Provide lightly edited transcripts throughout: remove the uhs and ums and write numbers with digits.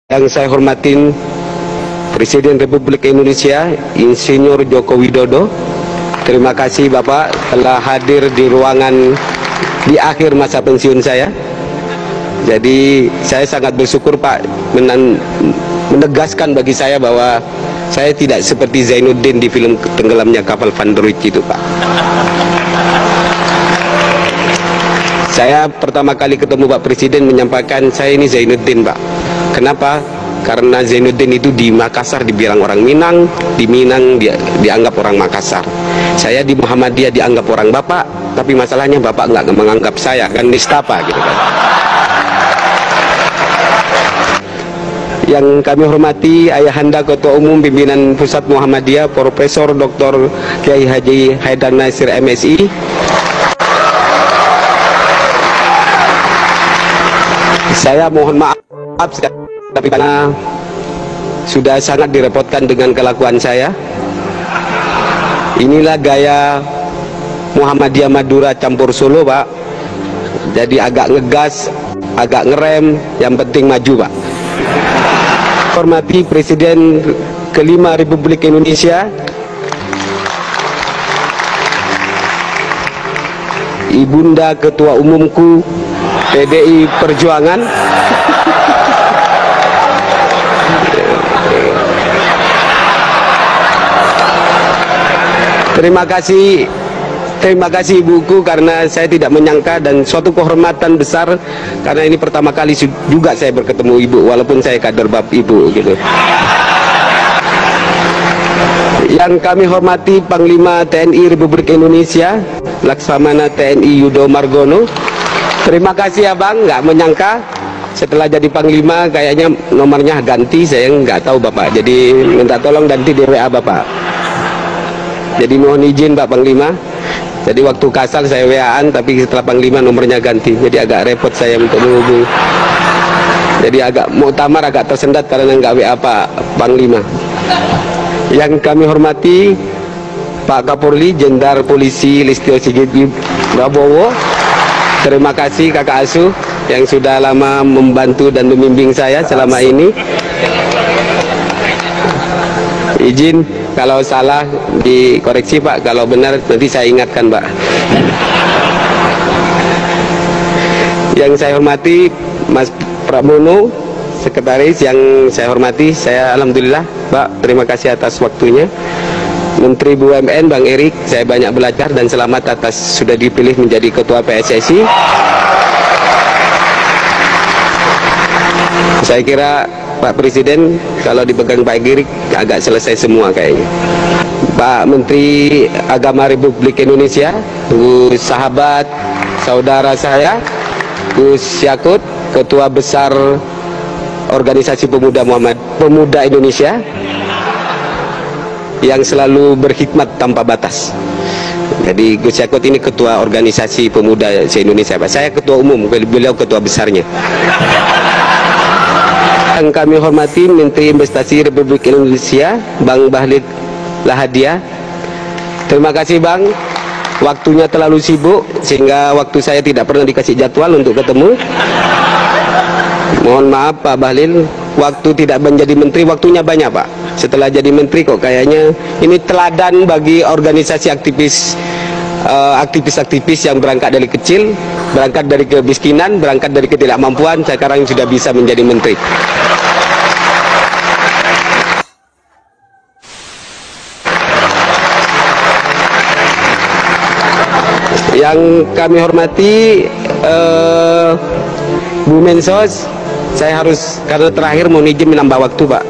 Yang saya hormatin Presiden Republik Indonesia Insinyur Joko Widodo. Terima kasih Bapak telah hadir di ruangan di akhir masa pensiun saya. Jadi saya sangat bersyukur Pak menegaskan bagi saya bahwa saya tidak seperti Zainuddin di film tenggelamnya kapal Van der Wijk itu Pak. Saya pertama kali ketemu Pak Presiden menyampaikan saya ini Zainuddin Pak. Kenapa? Karena Zainuddin itu di Makassar dibilang orang Minang, di Minang dianggap orang Makassar. Saya di Muhammadiyah dianggap orang Bapak, tapi masalahnya Bapak nggak menganggap saya, kan nistapa gitu kan. Yang kami hormati Ayahanda Ketua Umum Pimpinan Pusat Muhammadiyah Profesor Dr. Kiai Haji Haidar Nasir MSI. Saya mohon maaf tapi karena sudah sangat direpotkan dengan kelakuan saya. Inilah gaya Muhammadiyah Madura campur Solo Pak. Jadi agak ngegas, agak ngerem, yang penting maju Pak. Hormati Presiden kelima Republik Indonesia, Ibunda Ketua Umumku PDI Perjuangan, terima kasih Ibuku, karena saya tidak menyangka dan suatu kehormatan besar karena ini pertama kali juga saya berketemu Ibu walaupun saya kader bab Ibu gitu. Yang kami hormati Panglima TNI Republik Indonesia Laksamana TNI Yudo Margono. Terima kasih Abang, nggak menyangka setelah jadi Panglima kayaknya nomornya ganti, saya nggak tahu Bapak, jadi minta tolong nanti di WA Bapak. Jadi mohon izin Pak Panglima, jadi waktu Kasal saya WA-an, tapi setelah Panglima nomornya ganti, jadi agak repot saya untuk menghubungi. Jadi agak muktamar, agak tersendat karena nggak WA Pak Panglima. Yang kami hormati Pak Kapolri Jenderal Polisi Listio Sigit Prabowo. Terima kasih Kakak Asuh yang sudah lama membantu dan membimbing saya selama ini. Izin kalau salah dikoreksi Pak, kalau benar nanti saya ingatkan Pak. Yang saya hormati Mas Pramono, Sekretaris yang saya hormati, saya alhamdulillah Pak, terima kasih atas waktunya. Menteri BUMN Bang Erik, saya banyak belajar dan selamat atas sudah dipilih menjadi Ketua PSSI. Saya kira Pak Presiden kalau dipegang Pak Erik agak selesai semua kayaknya. Pak Menteri Agama Republik Indonesia, Gus sahabat saudara saya Gus Yakut, Ketua Besar Organisasi Pemuda Indonesia yang selalu berkhidmat tanpa batas. Jadi Gus Yakut ini Ketua Organisasi Pemuda se-Indonesia Pak. Saya Ketua Umum, beliau Ketua Besarnya. Yang kami hormati Menteri Investasi Republik Indonesia Bang Bahlil Lahadiah. Terima kasih Bang, waktunya terlalu sibuk sehingga waktu saya tidak pernah dikasih jadwal untuk ketemu. Mohon maaf Pak Bahlil, waktu tidak menjadi menteri waktunya banyak Pak. Setelah jadi menteri kok kayaknya ini teladan bagi organisasi aktivis yang berangkat dari kecil, berangkat dari kemiskinan, berangkat dari ketidakmampuan, sekarang sudah bisa menjadi menteri. Yang kami hormati Bu Mensos, saya harus karena terakhir mau izin menambah waktu Pak,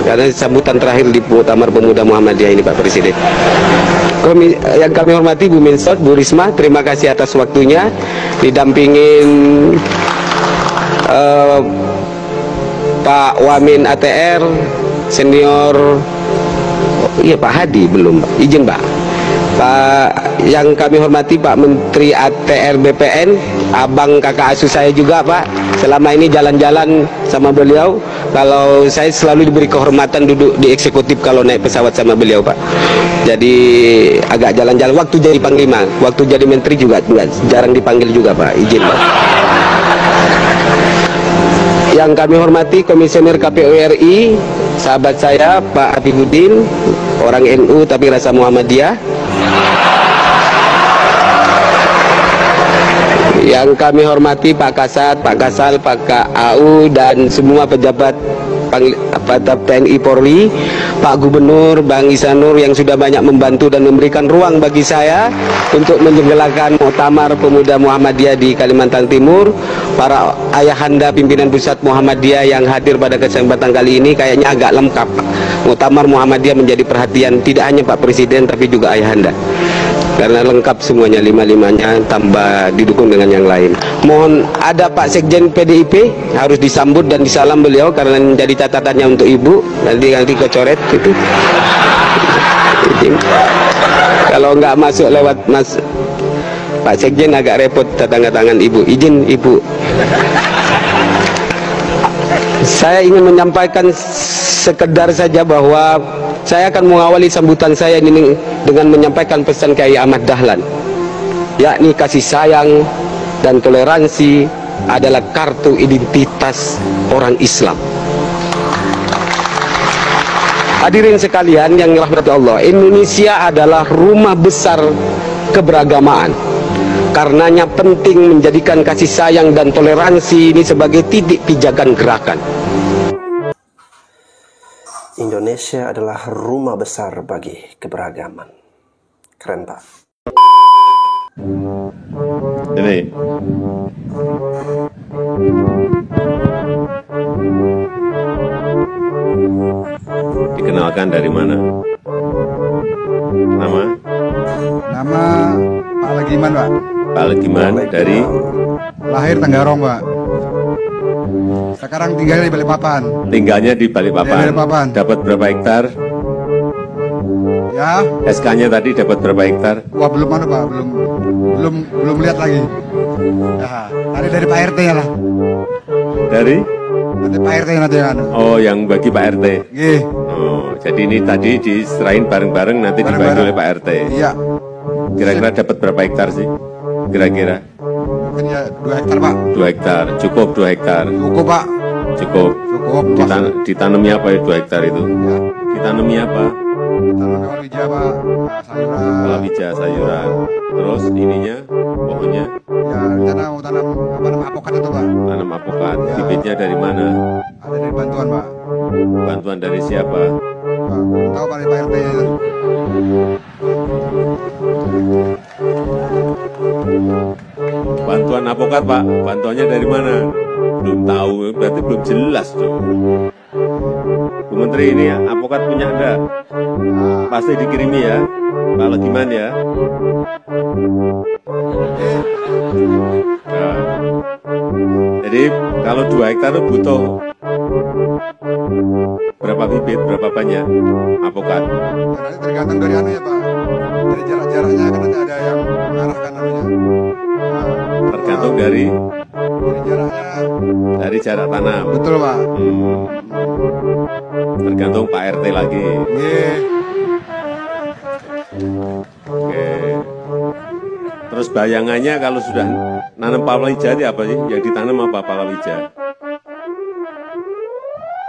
karena sambutan terakhir di Muktamar Pemuda Muhammadiyah ini Pak Presiden. Yang kami hormati Bu Mensos, Bu Risma, terima kasih atas waktunya didampingin Pak Wamin ATR senior. Iya Pak Hadi belum Pak, izin Pak. Yang kami hormati Pak Menteri ATR BPN, Abang kakak asuh saya juga Pak. Selama ini jalan-jalan sama beliau, kalau saya selalu diberi kehormatan duduk di eksekutif kalau naik pesawat sama beliau Pak. Jadi agak jalan-jalan waktu jadi Panglima, waktu jadi Menteri juga jarang dipanggil juga Pak, izin Pak. Yang kami hormati Komisioner KPU RI, sahabat saya Pak Afifuddin, orang NU tapi rasa Muhammadiyah. Yang kami hormati Pak Kasat, Pak Kasal, Pak KAU dan semua pejabat TNI Polri, Pak Gubernur, Bang Isanur yang sudah banyak membantu dan memberikan ruang bagi saya untuk menyelenggarakan Muktamar Pemuda Muhammadiyah di Kalimantan Timur. Para ayahanda pimpinan pusat Muhammadiyah yang hadir pada kesempatan kali ini kayaknya agak lengkap. Muktamar Muhammadiyah menjadi perhatian tidak hanya Pak Presiden tapi juga ayahanda. Karena lengkap semuanya, lima-limanya tambah didukung dengan yang lain. Mohon ada Pak Sekjen PDIP harus disambut dan disalam beliau karena menjadi catatannya untuk Ibu. Nanti kecoret gitu. Kalau nggak masuk lewat Mas Pak Sekjen agak repot tanda tangan Ibu. Izin Ibu. Saya ingin menyampaikan sekedar saja bahwa saya akan mengawali sambutan saya ini dengan menyampaikan pesan Kiai Ahmad Dahlan, yakni kasih sayang dan toleransi adalah kartu identitas orang Islam. Hadirin sekalian yang dirahmati Allah, Indonesia adalah rumah besar keberagamaan. Karenanya penting menjadikan kasih sayang dan toleransi ini sebagai titik pijakan gerakan. Indonesia adalah rumah besar bagi keberagaman. Keren, Pak. Ini dikenalkan dari mana? Nama Pak Legiman, Pak. Pak Legiman dari Lahir Tenggarong, Pak. Sekarang tinggalnya di Balikpapan. tinggalnya di Balikpapan. Di Balikpapan. Dapat berapa hektar? Ya, SK-nya tadi dapat berapa hektar? wah belum mana, Pak, belum lihat lagi. Ya, tadi dari Pak RT ya lah. Dari? Nanti Pak RT nanti yang anu. Oh, yang bagi Pak RT. Nggih. Oh, jadi ini tadi diserahin bareng-bareng nanti dibagi Bareng-bareng. oleh Pak RT. Iya. Kira-kira dapat berapa hektar sih? Kira-kira Mungkin ya 2 hektar, Pak. 2 hektar. Cukup 2 hektar. Cukup, Pak. Cukup. Cukup. Ditanami apa ya 2 hektar itu? Ya. Ditanami apa? Tanam palawija, Pak. Sayuran. Palawija, sayuran. Terus ininya, pohonnya, Ya, rencana mau tanam apa namanya apokat itu, Pak. tanam apokat. Ya. Bibitnya dari mana? Ada dari bantuan, Pak. Bantuan dari siapa? Pak, belum tahu Pak dari Pak RT itu. Bantuan apokat, Pak. Bantuannya dari mana? Belum tahu, berarti belum jelas dong. Bu Menteri, ini apokat punya Anda? Pasti dikirimi ya, Pak Legiman ya. Nah, jadi kalau 2 hektar itu butuh berapa bibit, berapa banyak apokat? Ya, nanti tergantung dari anu ya, Pak. Dari jarak-jaraknya kan nanti ada yang mengarahkan anunya. Nah, Tergantung dari dari jaraknya. jarak tanam. Betul, Pak. Tergantung Pak RT lagi. Nggih. Oke. Terus bayangannya kalau sudah nanam palawija itu apa sih? Yang ditanam apa palawija?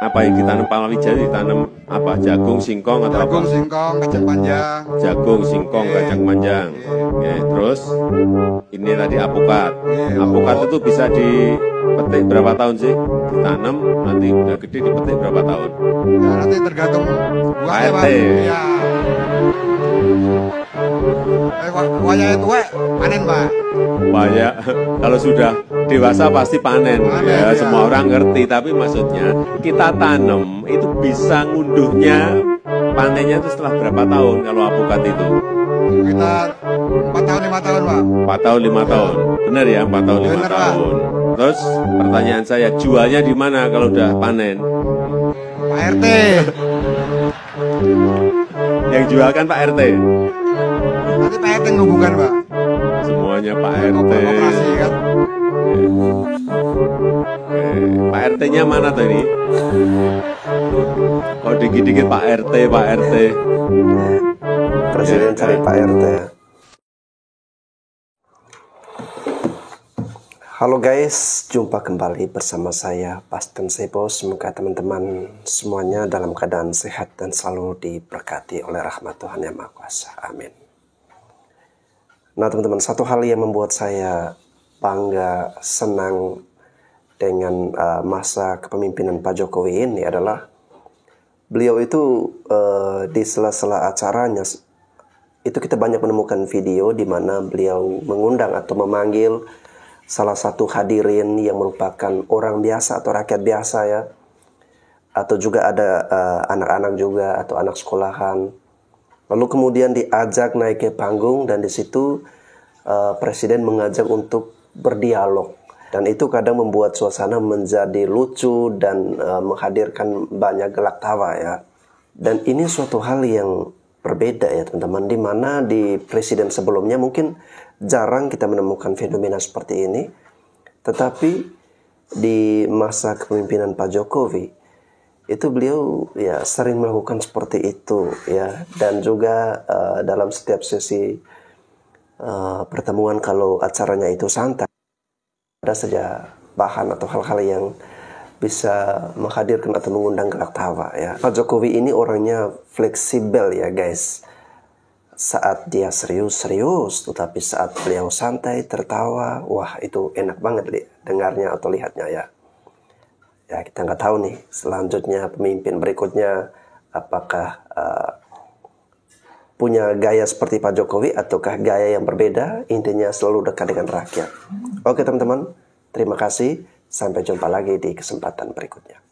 Apa yang ditanam palawija? Ditanam apa? Jagung, singkong atau Jagung, apa? singkong, kacang panjang. Jagung, singkong, kacang panjang. Oke. Terus ini tadi apokat. Apokat itu bisa dipetik berapa tahun sih? Ditanam nanti udah gede dipetik berapa tahun? Ya, nanti tergantung buahnya, Pak Pak. RT. Iya. Wayanya tua, panen, Pak. Banyak kalau sudah dewasa pasti panen, Panen, ya, ya. semua orang ngerti, tapi maksudnya kita tanam itu bisa ngunduhnya panennya itu setelah berapa tahun kalau apokat itu? Sekitar 4 tahun 5 tahun, Pak. 4 tahun 5 tahun, benar ya, 4 tahun 5 Benar, Pak. tahun. Terus pertanyaan saya, jualnya di mana kalau udah panen? Pak RT. Yang jual kan Pak RT, Nanti Pak RT menghubungkan, Pak. semuanya Pak RT. Operasi kan. Pak RT-nya mana tadi? Oh dikit-dikit Pak RT, Pak RT. Presiden Ya, cari kan? Pak RT. Halo guys, jumpa kembali bersama saya Pastor Sebo. Semoga teman-teman semuanya dalam keadaan sehat dan selalu diberkati oleh rahmat Tuhan Yang Maha Kuasa. Amin. Nah teman-teman, satu hal yang membuat saya bangga, senang dengan masa kepemimpinan Pak Jokowi ini adalah beliau itu di sela-sela acaranya itu kita banyak menemukan video di mana beliau mengundang atau memanggil salah satu hadirin yang merupakan orang biasa atau rakyat biasa ya, atau juga ada anak-anak juga atau anak sekolahan. Lalu kemudian diajak naik ke panggung dan di situ presiden mengajak untuk berdialog, dan itu kadang membuat suasana menjadi lucu dan menghadirkan banyak gelak tawa ya. Dan ini suatu hal yang berbeda ya teman-teman, di mana di presiden sebelumnya mungkin jarang kita menemukan fenomena seperti ini, tetapi di masa kepemimpinan Pak Jokowi itu beliau ya sering melakukan seperti itu ya. Dan juga dalam setiap sesi pertemuan, kalau acaranya itu santai, ada saja bahan atau hal-hal yang bisa menghadirkan atau mengundang gelak tawa ya. Pak Jokowi ini orangnya fleksibel ya guys. Saat dia serius-serius, tetapi saat beliau santai, tertawa, wah itu enak banget dengarnya atau lihatnya ya. Ya kita nggak tahu nih selanjutnya pemimpin berikutnya apakah punya gaya seperti Pak Jokowi ataukah gaya yang berbeda. Intinya selalu dekat dengan rakyat. Oke teman-teman, terima kasih. Sampai jumpa lagi di kesempatan berikutnya.